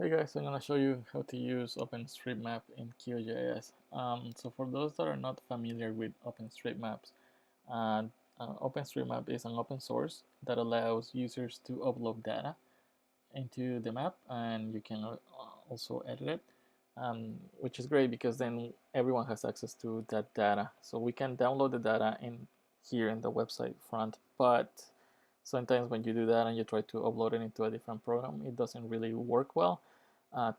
Hey guys, I'm gonna show you how to use OpenStreetMap in QGIS. So for those that are not familiar with OpenStreetMaps, uh, OpenStreetMap is an open source that allows users to upload data into the map, and you can also edit it, which is great because then everyone has access to that data. So we can download the data in here in the website front, but sometimes when you do that and you try to upload it into a different program, it doesn't really work well.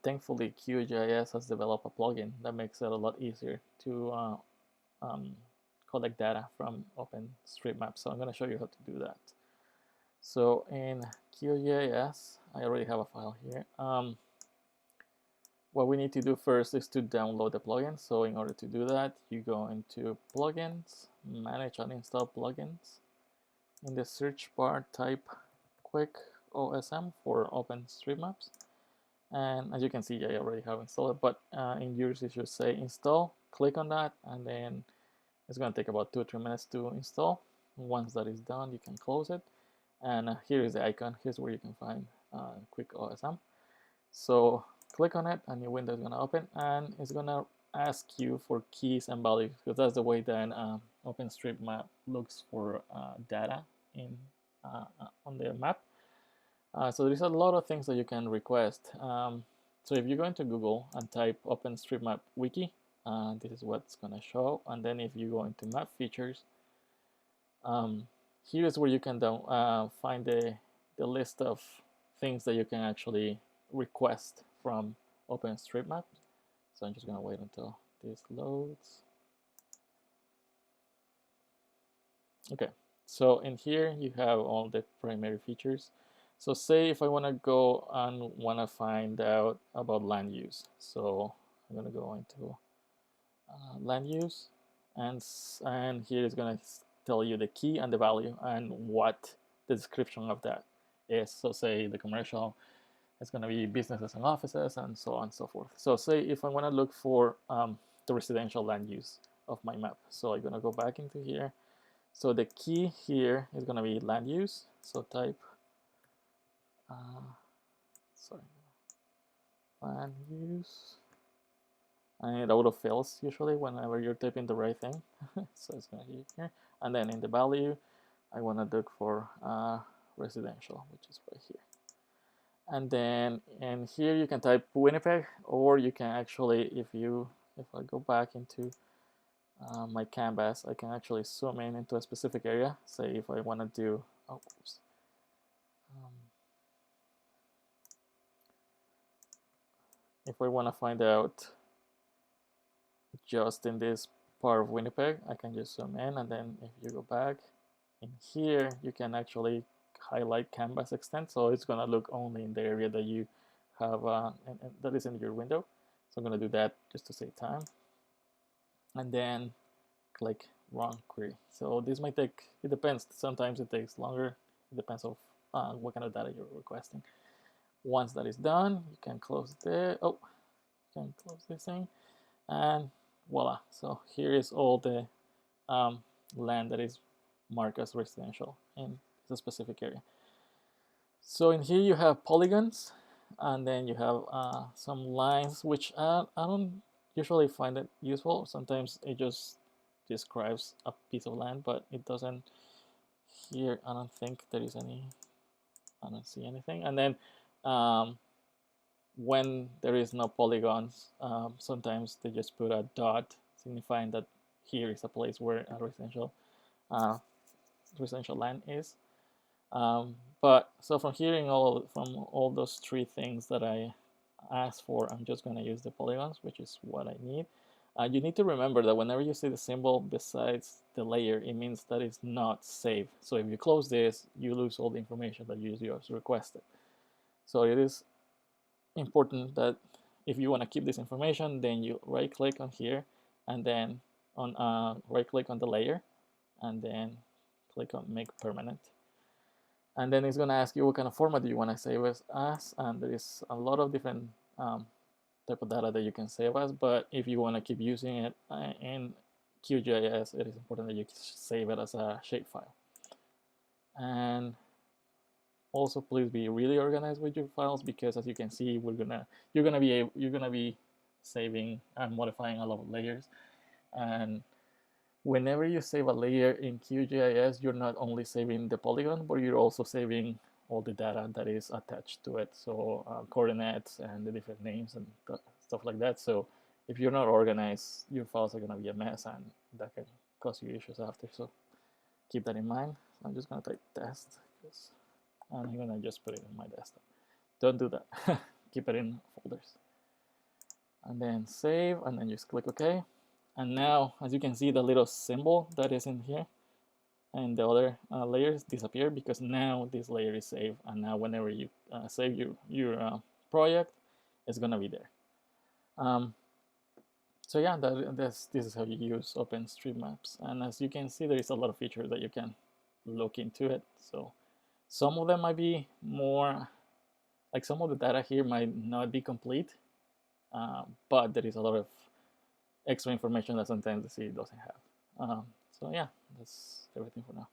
Thankfully, QGIS has developed a plugin that makes it a lot easier to um, collect data from OpenStreetMap. So I'm going to show you how to do that. So in QGIS, I already have a file here. What we need to do first is to download the plugin. So in order to do that, you go into Plugins, Manage and Install Plugins. In the search bar, type Quick OSM for OpenStreetMaps. And as you can see, I already have installed it, but in yours it should say install. Click on that, and then it's going to take about 2 or 3 minutes to install. Once that is done, you can close it. And here is the icon. Here's where you can find Quick OSM. So click on it, and your window is going to open, and it's going to ask you for keys and values, because that's the way that OpenStreetMap looks for data in on the map. So there's a lot of things that you can request. So if you go into Google and type OpenStreetMap Wiki, this is what's going to show. And then if you go into Map Features, here is where you can find the list of things that you can actually request from OpenStreetMap. So I'm just going to wait until this loads. Okay, so in here you have all the primary features. So say if I want to go and want to find out about land use. So I'm going to go into land use, and here is going to tell you the key and the value and what the description of that is. So say the commercial is going to be businesses and offices and so on and so forth. So say if I want to look for the residential land use of my map. So I'm going to go back into here. So the key here is going to be land use. So type, sorry, land use. And it auto fills usually whenever you're typing the right thing. So it's going to be here. And then in the value, I want to look for residential, which is right here. And then in here you can type Winnipeg, or you can actually, if I go back into my canvas, I can actually zoom in into a specific area. Say if I want to do, if I want to find out just in this part of Winnipeg, I can just zoom in, and then if you go back in here, you can actually highlight canvas extent, so it's going to look only in the area that you have and that is in your window. So I'm going to do that just to save time, and then click run query. So this might take, it depends, sometimes it takes longer, it depends on what kind of data you're requesting. Once that is done, you can close this thing, and voila. So here is all the land that is marked as residential in a specific area. So in here you have polygons, and then you have some lines, which I don't usually find it useful. Sometimes it just describes a piece of land, but it doesn't here. I don't think there is any, I don't see anything. And then when there is no polygons, sometimes they just put a dot signifying that here is a place where a residential land is. But so from hearing from all those three things that I asked for, I'm just going to use the polygons, which is what I need. You need to remember that whenever you see the symbol besides the layer, it means that it's not saved. So if you close this, you lose all the information that you just requested. So it is important that if you want to keep this information, then you right click on here, and then on right click on the layer, and then click on make permanent. And then it's going to ask you what kind of format do you want to save as, and there is a lot of different type of data that you can save as, but if you want to keep using it in QGIS, it is important that you save it as a shapefile. And Also, please be really organized with your files, because as you can see, you're gonna be saving and modifying a lot of layers. And whenever you save a layer in QGIS, you're not only saving the polygon, but you're also saving all the data that is attached to it. So coordinates and the different names and stuff like that. So if you're not organized, your files are gonna be a mess, and that can cause you issues after. So keep that in mind. So I'm just gonna type test, and I'm gonna just put it in my desktop. Don't do that. Keep it in folders. And then save, and then just click OK. And now, as you can see, the little symbol that is in here and the other layers disappear, because now this layer is saved, and now whenever you save your project, it's gonna be there. So yeah, this is how you use OpenStreetMaps. And as you can see, there is a lot of features that you can look into it. So some of them might be more, like some of the data here might not be complete, but there is a lot of extra information that sometimes the city doesn't have. So yeah, that's everything for now.